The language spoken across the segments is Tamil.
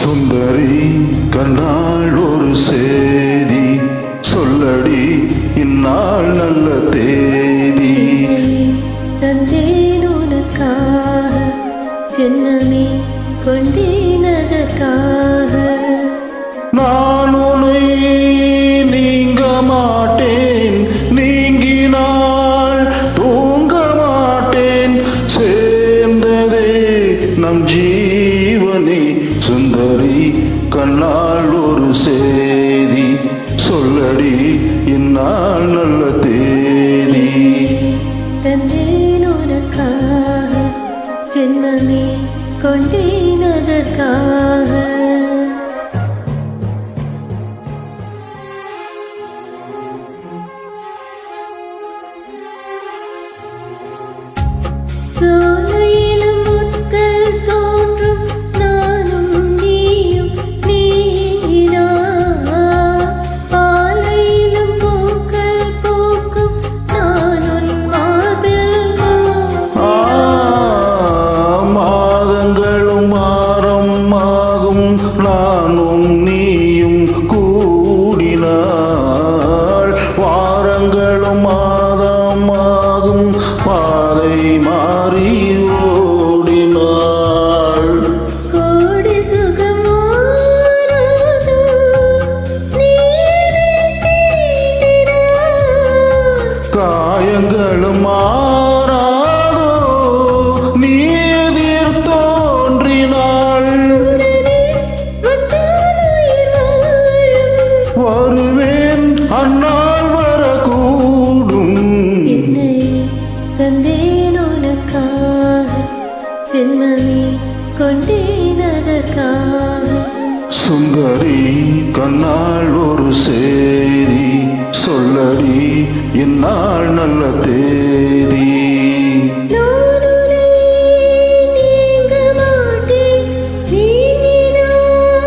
சுந்தரி கண்டாள் ஒரு சேதி சொல்லடி இந்நாள் நல்ல தேதி தந்தேன் உனக்காக ஜென்மமே கொண்டேனதற்காக நான் உன்னை நீங்க மாட்டேன் நீங்கினால் தூங்க மாட்டேன் சேர்ந்ததே நம் ஜீவனே சுந்தரி கண்ணால் ஒரு சேதி சொல்லடி இந்நாள் நல்ல தேதி தந்தேன் உனக்காக ஜென்மமே கொண்டேனதற்காக சோலையிலும் முட்கள் தோன்றும் நானும் நீயும் நீங்கினார் பாலையிலும் பூக்கள் பூக்கும் நானும் மாதல் மாதங்களும் மாறம் ஆகும் நானும் நீயும் கூடினாள் வாரங்களும் மாதமாகும் பாதை மாறி ஓடினாள் கோடி சுகமானதோ நீரை தீண்டினார் காயங்களும் மாறாதோ நீ எதிர் தோன்றினாள் உடனே வந்தால் உயிர் வாழும் வருவேன் அந்நாள் வரக்கூடும் என்னை தந்தேன் உனக்காக ஜென்மமே கொண்டேனதற்காக சுந்தரி கண்ணால் ஒரு சேதி சொல்லடி இந்நாள் நல்ல தேதி நான் உன்னை நீங்க மாட்டேன் நீங்கினால்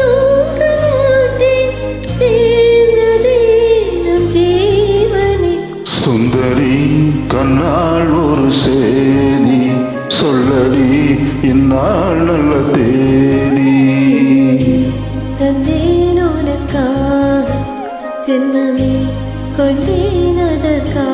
தூங்க மாட்டேன் சேர்ந்ததே நம் ஜீவனே சுந்தரி கண்ணால் ஒரு சேதி சொல்லடி இந்நாள் நல்ல தேதி தந்தேன் உனக்காக ஜென்மமே கொண்டேனதற்காக